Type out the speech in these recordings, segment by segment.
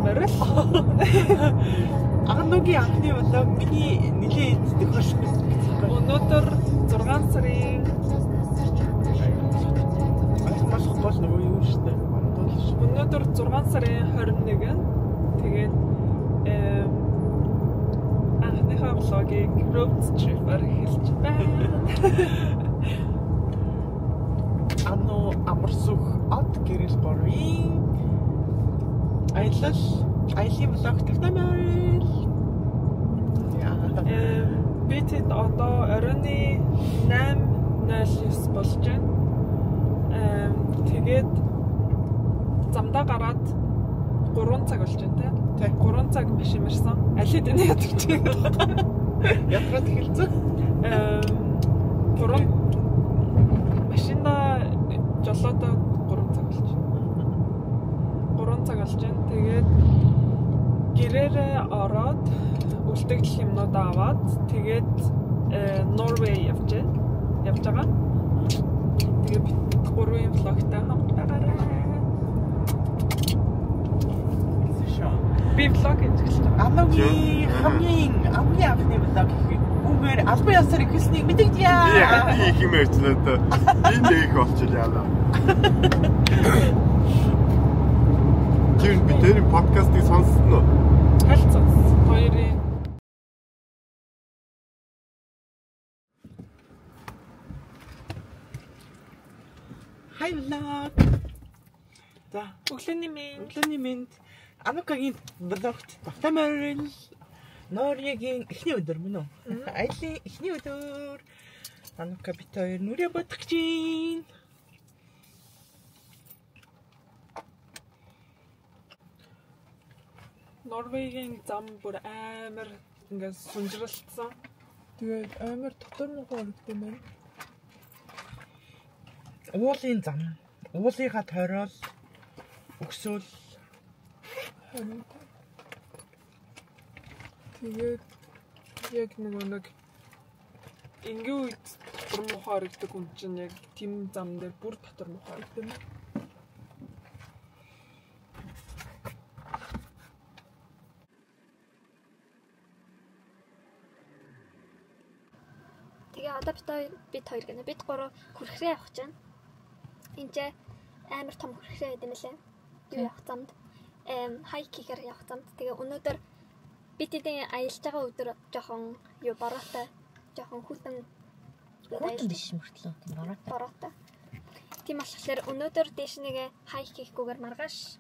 тавтамаар л. Анугийн анхны влог миний нэлээд эздэг хошгүй. Өнөөдөр 6 сарын Маш гол нөгөө юу шүү дээ. Өнөөдөр 6 сарын 21. Тэгээд анхныхаа влогийг road trip-аар эхэлж байна. Амарсуух од гэрэл 3-ийн аялын влог тавтамаар. Би тэд одоо оройны 8:09 болж байна. Тэгээд замдаа гараад 3 цаг болж байна те. 3 цаг машин марсан. Алид энэ яддаг чинь. Ятраад эхэлсэн. 3 машинда жолоодоо 3 цаг болж байна. 3 цаг болж байна. Тэгээд гэрээрээ ороод үлдэгдэл юмнуудаа аваад тэгээд Норвей явж байгаа. Тэгээд бид 3-ын влогтай хамт байгаарай. Би влог хийж байгаа. Амгийн хамгийн анхны влог үгээр албан ёсоор ихснийг мэдэгдээ. Би их юм ярьсан одоо. Энэ нэг болчихлоо яана. Тэр би тэр подкастыг сонссон уу? Хальцсан. Хоёрын Хай влог. За, өглөөний минь Анукагийн влогт тавтамаар Норвегийн эхний өдөр мөн үү? Аялын эхний өдөр. Анука бит хоёр нүрэ бодох гэж байна. Норвегийн зам бүр амар ингээд сунжралцсан. Тэгээд амар дотор мохоо орогдсон байна. Уулын зам. Уулынхаа тойрол өгсөөл. Тэгээд яг нэг ингийн үед дотор мохоо орогддог хүн чинь яг тийм зам дээр бүр дотор мохоо орогдсон байна. Тэгээ одоо бид хоёр гэнэ. Бид 3 хүрхрээ явах гэж байна. Энд амар том хүрхрээ байд юм лээ. Юу явах замд. Хайкигээр явах замд. Тэгээ өнөөдөр бид эдийн аялж байгаа өдөр жоохон юу бороотой. Жоохон хүйтэн биш мөртлөө тийм бороотой. Тийм болохоор өнөөдөр дээш нэг хайк хийхгүйгээр маргааш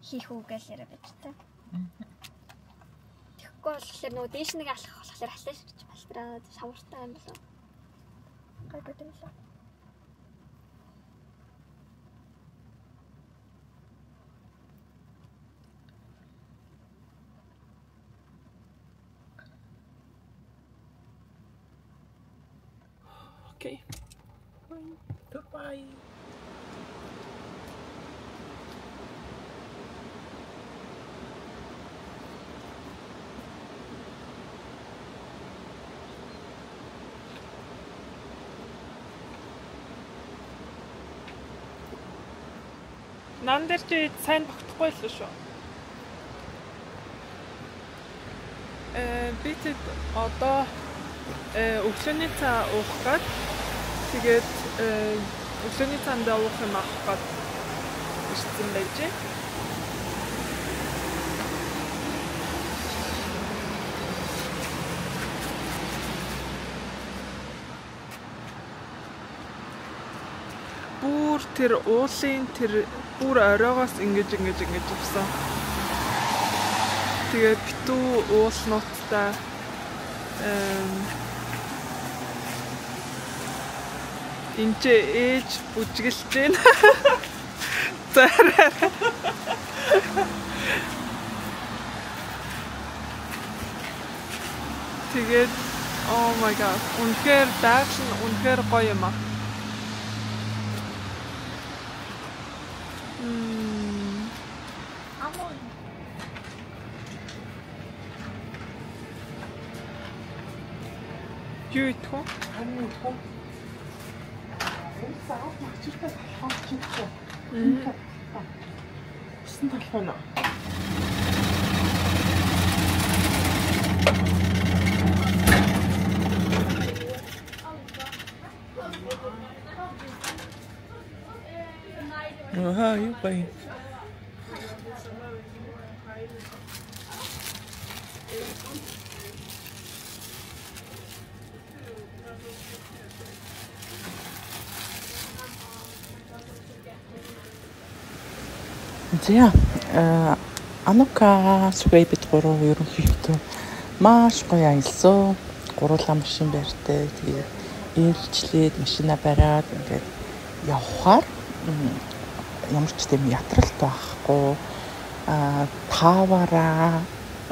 хийх үгээл яриа байж та. Тэгэхгүй болохоор нөгөө дээш нэг алхах болохоор халааш гэж балтраад шавартай юм болоо. Гайгүй юм лээ. Окей. Goodbye. Нан дээр чи сайн тогтохгүй л шүү. Би тэд одоо өглөөний цаа уух гээд тэгээд өглөөний цаандаа уух юм авах гээд ирсэн байж. Бүр тэр уулын тэр бүр оройгоос ингэж явсан. Тэгээд битүү уулнуудтай энд ээж бүжгэлж байна. Зараа. Тэгээд oh my god. Үнэхээр байгаль нь үнэхээр гоё юм аа. Юу идэх вэ? Хамгийн том. Энэ саад мачиртай талхаа чинь. Усан талхаа нэ. Аа, юу бай. За Анука Sway бид гурав ерөнхийдөө маш гоё аялсан. Гурлаа машин барьтай. Тэгээд ээлжлээд машина бариад ингээд явхаар ямар ч тийм ятралт байхгүй. Таваараа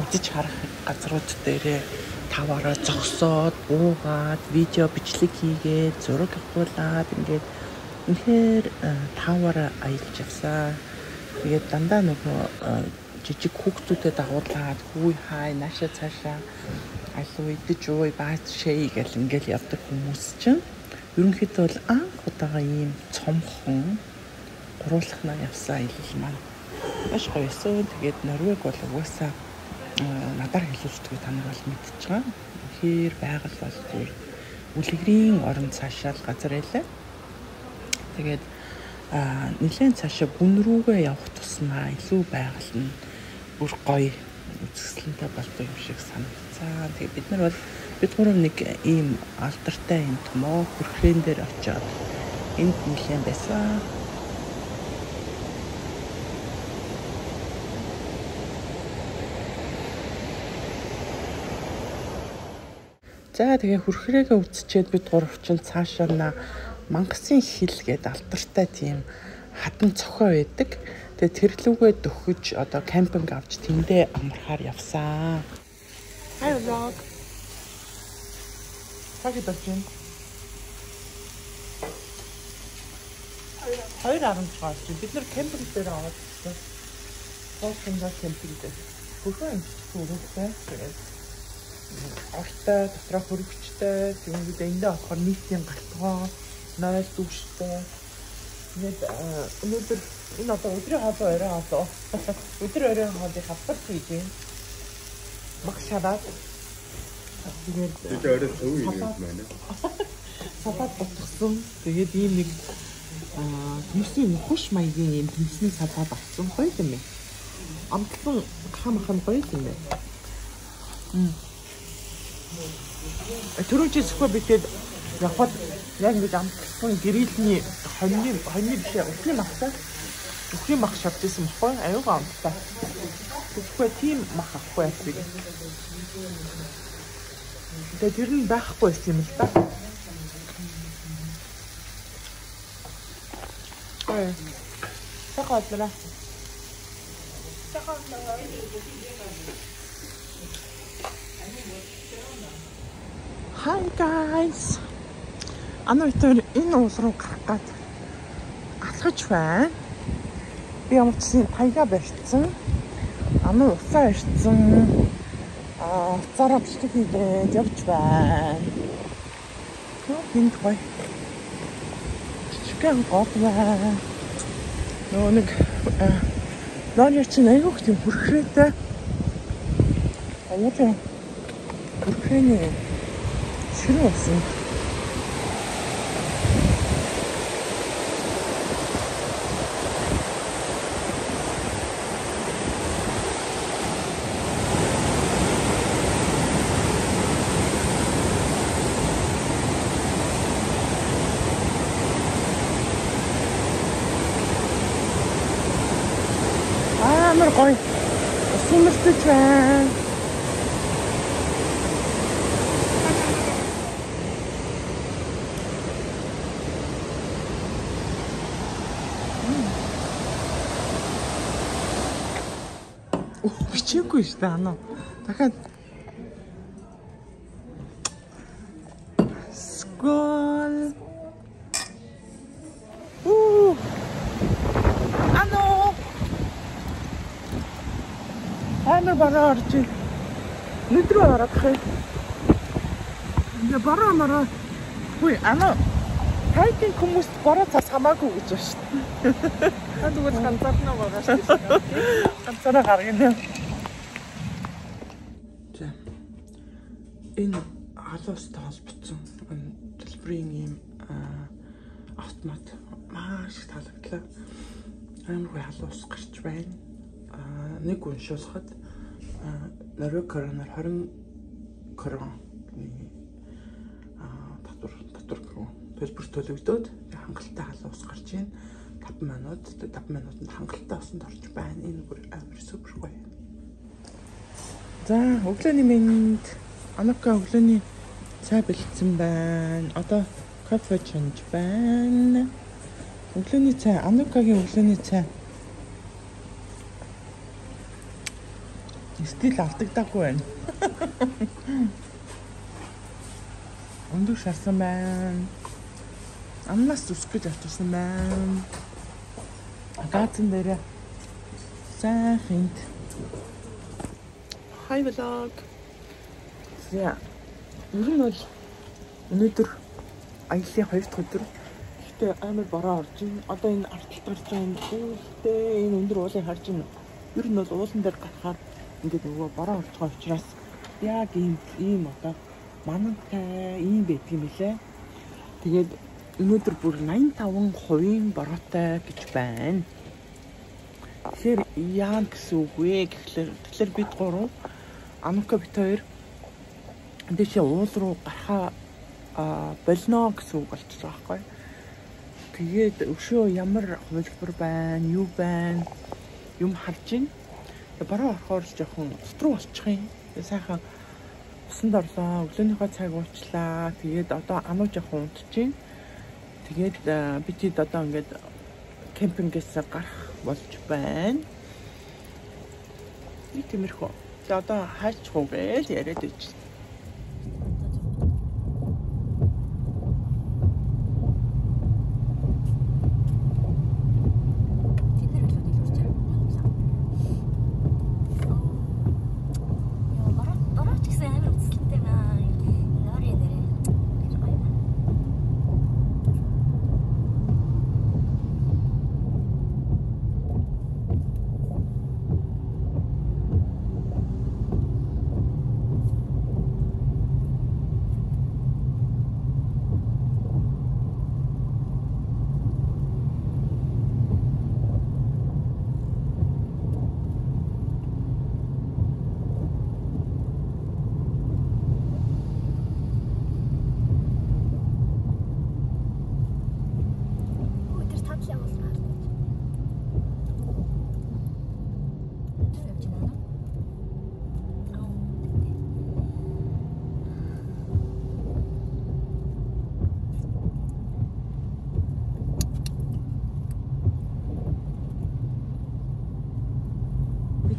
үзэж харах газрууд дээрээ таваараа зогсоод буугаад видео бичлэг хийгээд зураг авуулаад ингээд үнэхээр таваараа аялж явсан. Тэгээд дандаа нөгөө жижиг хүүхдүүдэд дагуулад хүй хай наашаа цаашаа алуу идэж ууй баац шэй гэл ингээл явдаг хүмүүс чинь ерөнхийдөө бол анх удаага ийм цомхон гуруулахнаа явсан аялал маань маш гоё байсан. Тэгээд Норвег бол угаасаа надаар хэлүүлдэг та нар бол мэдчихэж байгаа. Тэгэхээр байгаль бол зүгээр үлгэрийн орон цаашаал газар байлаа. Тэгээд нэлээд цаашаа бүүн рүүгээ явах тусмаа илүү байгаль нь бүр гоё үзэсгэлэнтэй болдог юм шиг санагцсан. Тэгээд бид нар бол бид гурав нэг ийм алдартай юм томоо хүрхрэн дээр очиод энд нэлээд байсан. За тэгээ хүрхрээгээ үзчихэд бид гурав чинь цаашаа мангасын хил гээд алдартай тийм хатан цохоо байдаг. Тэгээ тэрлүүгээ дөхөж одоо кампинг авч тэндээ амархаар явсан. Hi vlog. Хагид очив. 2.6 гарч бид нар кампинг дээр аваад ирсэн. Хоолсондоо кампинг дээр. Бүхэн зүрхтэй. Ортой, дотроо хөргөчтэй, юундээ эндээ болохоор нийтийн галтгоо, нойл дүүштэй. Өнөөдөр энэ одоо өдрийн хоолой орой хоолой. Өдөр орой хоолыг хавтар хийж байна. Мах шараад. Тэгээд орой төв юм байна. Салат ботгсон. Тэгээд ийм нэг тэмсний хуш маягийн ийм тэмсний салат авсан гоё юм ээ. Амтлан хамахан гоё юм ээ. Түрүүч зөвхөн битэд явхад яг нэг амтлан гэрэлний хоньны бишээ өхийн мах шавжсэн баггүй аюугаа амттай. Зөвхөн тийм мах авахгүй ясыг. Тэгээд тэр нь байхгүй юм л та. Сахадлаа. Hi guys. Ануутер энэ уул руу гарах гээд алхаж байна. Би амтсан таяга барьцсан. Ануу усаа ирсэн. Уцаараа бичлэг хийгээд явж байна. Энд гоё. Чигэн гол байна. Нөө нэг лонер чинь аягүй тийм хүрхрээтэй. Аягүй хүрхрээний ширээ болсон. Амар гоё. Сумэрч байна. Бичээгүй шүү дээ анаа. Дахиад скол. Анаа. Амар бараа орж. Нүдрөө орох юм. Ингээ бараа мараа. Хүй анаа. Хайкинг хүмүүс бараа цас хамаагүй гэж байна шүү дээ. Тэгвэл ганцаарнаа байгаа шүү дээ. Ганцаараа гаргана. За. Энэ халуустай холбогдсон төлбөрийн юм автомат маш таалагдлаа. Амар халуус гарч байна. Нэг уншуулахад Норвег коронавир 20 короны татвар төлбөр төлөгдөөд хангалттай халуус гарч байна. 5 минутанд хангалттай усанд орж байна. Энэ бүр амар супер гоё. За, өглөөний мэнд Анука өглөөний цай бэлдсэн байна. Одоо кофе чанж байна. Өглөөний цай, Анукагийн өглөөний цай. Стил алдагдаагүй байна. Өндөр шарсан байна. Амнаас үсгэж авчихсан байна. Гаацэн дээр сайхинд. Хай влог. За. Ер нь бол өнөөдөр аяллаа 2 дахь өдөр. Гэхдээ амар бороо орж байна. Одоо энэ арталт гарч байгаа зүйлтэй энэ өндөр уулыг харж байна. Ер нь бол уулан дээр гарахаар ингээд нөгөө бороо орж байгаа учраас яг ийм одоо манантай ийм байдаг юм билээ. Тэгээд өнөөдөр бүр 85% бороотой гэж байна. Тэгэхээр яа гэсэн үг вэ гэхлээр бид 3 Анука бит 2 дэше уул руу гарахаа болно гэсэн үг болчихж байгаа байхгүй. Тэгээд өшөө ямар хувилбар байна, юу байна, юм харж байна. Бороо орохоор л жоохон дотруу болчих юм. Сайхан усанд орлоо, өглөөнийхөө цаг уучлаа. Тэгээд одоо ануу жоохон унтж байна. Тэгээд бид одоо ингээд кемпингээс гарах болж байна. Би тиймэрхүү. За одоо хайчих уу гэж яриад байж.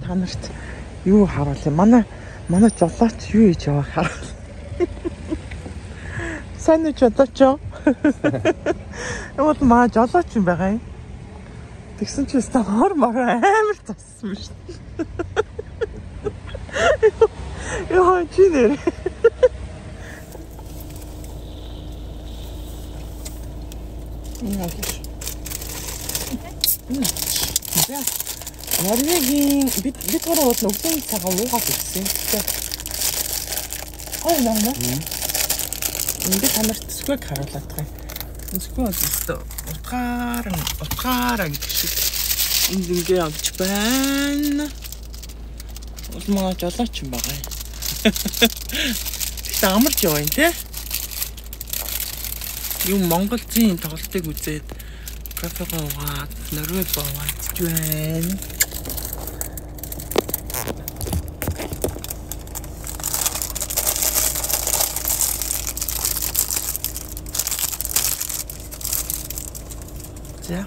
Та нарт юу харуул юм? Манай жолооч юу хийж яваа харуул. Сайн уу жолооч? Эвол маа жолооч юм байгаа юм. Тэгсэн чи өстө хор амар тассан биш. Яа чи нэр. Норвегийн бид гурав бол өглөөний цагаан уугаад ирсэн. Ой наа. Энд танарт сквэг харуулдаг гай. Сквэг бол утгаараа гэдэг шиг энд ингээ явж байна. Улмаа жолооч юм байгаа. Тэгтээ амарч яваа юм те. Юм Монголын тоглолтыг үзээд кафега уугаад Норвег боваад байна. За.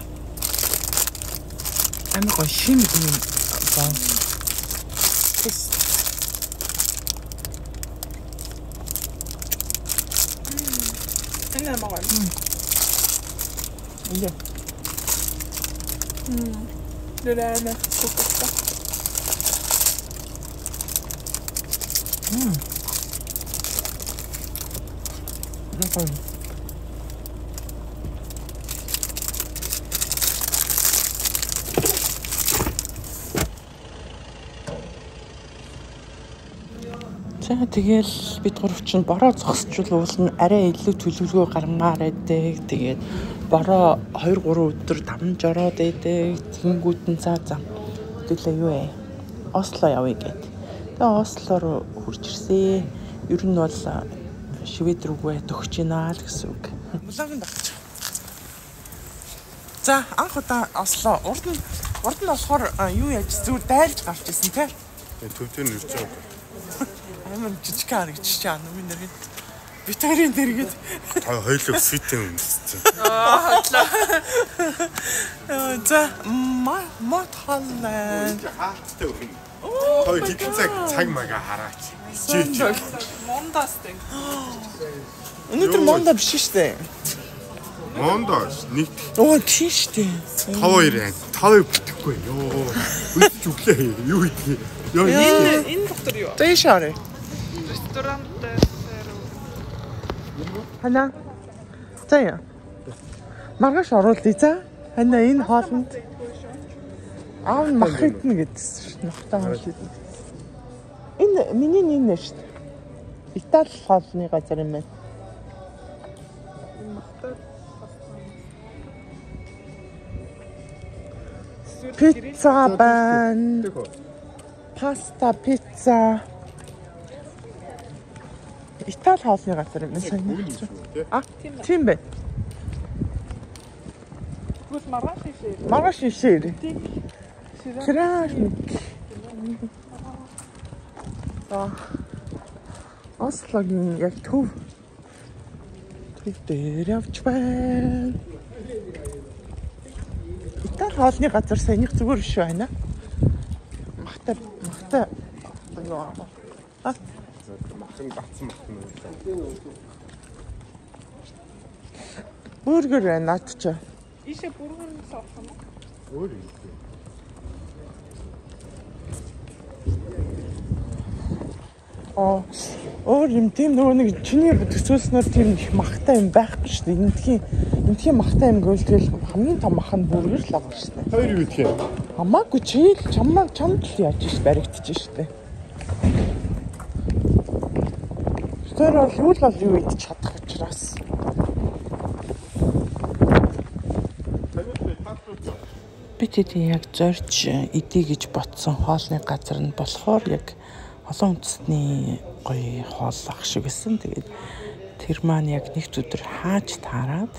Амар гоё шин юм баа. Тест. Энэ 먹어요. 이제. 그다음에 볶았다. 약간 За тэгэл бид гурав чинь бороо зогсчул уулна арай илүү төлөвлөгөө гармаар байдаг. Тэгээд Бараа 2-3 өдөр давнж ороод идэг. Тэнгүүд нь цаа. Тэглээ юу вэ? Осло явъя гэд. Тэгээ Осло руу хурж ирсэн. Ер нь бол Швед рүүгээ төгч гинаа л гэсэн үг. Мулаагийн багч. За анх удаа Осло урд нь болохоор юу яаж зүгээр дайлж гарч ирсэн те. Төвдөө нэрч байгаа. Амар жижиг харагдчих чаа нүмийн нэр. Битэрийн дэргээд Та хоёулаа фитэн үнэлсэн. За мод халлаа. Хаалттай өргөн. Хоёр хэдэн цаг мага хараач. Мондастай. Өнөөдөр монда биш шүү дээ. Мондоос нэг Оо тийм шүү дээ. 5-2 5 бүтэхгүй. Йоо. Үсч өглөө. Юу хийх. Йоо Энэ доктор юу? Дэшаарэ. Ресторант Хана. Заяа. Маргааш оруулъя за. Хана энэ хоолнд аав мах идэнэ гэдсэн шүү дээ. Махтаа хоол идэнэ. Энэ миний нэг нэ шүү дээ. Итали хоолны газар юм байна. Пицца бан. Паста, пицца. Итали хоолны газар юм байна. Тийм бай. Маргааш ишээ. Крашник. Ослогийн яг төв дээр явж байна. Итали хоолны газар саяных зүгээр биш байна. Махтай. Яа. махан гацсан махан. Бургер байна наадч. Ишээ бургер нь соолох юм уу? Өөр юм. Өөр юм тийм нөгөө нэг чиний төсөөлснөр тийм их махтай юм байхгүй шүү дээ. Эндхийн махтай юм гэвэл тэгэл хамгийн том мах нь бүргэр л байгаа шүү дээ. Хоёр юу гэх юм? Хамаагүй чийл чамд л яаж ш баригдчих шүү дээ. Тэр бол юу идэж чадах учраас. Би тэдний яг зорж идэ гэж ботсон хоолны газар нь болохоор яг олон үндэсний гоё хоол ах шиг байсан. Тэгээд тэр маань яг нэгд өдөр хааж таарад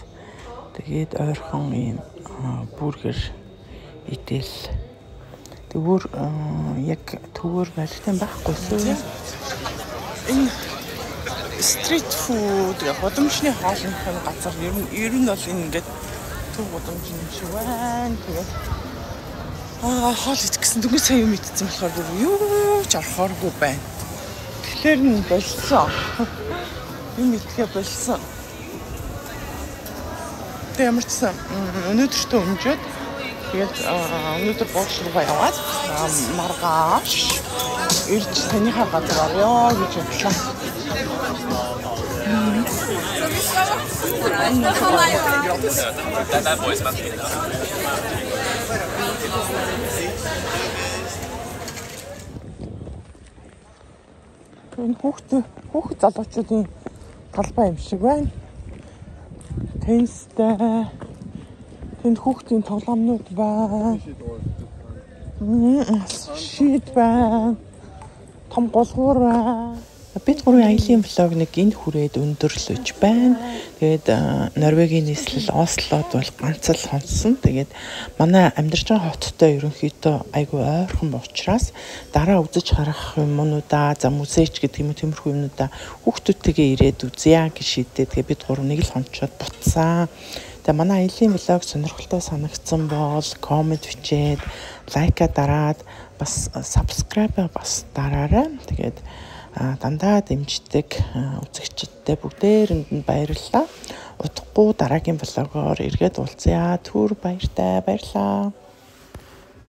тэгээд ойрхон ийм бургер идэл тэгвэр яг төвөр барьсан байхгүйсэн. Энэ стрит фуд годомчны хоолны газар ер нь бол ингээд төв годомчны шиг байна. Тэгээд хоол идэх гэсэн дүнгийн сайн юм идсэн болохоор бүр юу ч орохооргүй байна. Тэгэхээр нь болсон. Юм идэхээ болсон. Тэ ямар ч сан өнөөдөртөө өмжөөд тэгээд өнөөдөр буудлын руугаа яваад маргааш ирж танихаа газар орё гэж бодлоо. Энэ хүүхд залуучуудын талбай юм шиг байна. Теннистэй. Тэнд хүүхдийн тоглоомнууд байна. Шид байна. Том голгуур байна. Бид гурван аялын влог нэг энд хүрээд өндөрлөж байна. Тэгээд Норвегийн нийслэл Ослод бол ганц л хонсон. Тэгээд манай амьдарч байгаа хоттой ерөнхийдөө айгүй ойрхон учраас дараа үзэж харах юмнуудаа, за музейч гэдэг юм тиймэрхүү юмнуудаа хүүхдүүдтэйгээ ирээд үзье гэж шийдээ. Тэгээд бид гурав нэг л хончоод буцсан. Тэгээд манай аялын влог сонирхолтой санагдсан бол комент бичээд, лайка дараад, бас subscribe бас дараарай. Тэгээд дандаа дэмждэг үзэгчдтэй бүгдээрэнд нь баярлалаа. Удахгүй дараагийн влогоор эргээд уулзъя. Түр баяртай баярлалаа.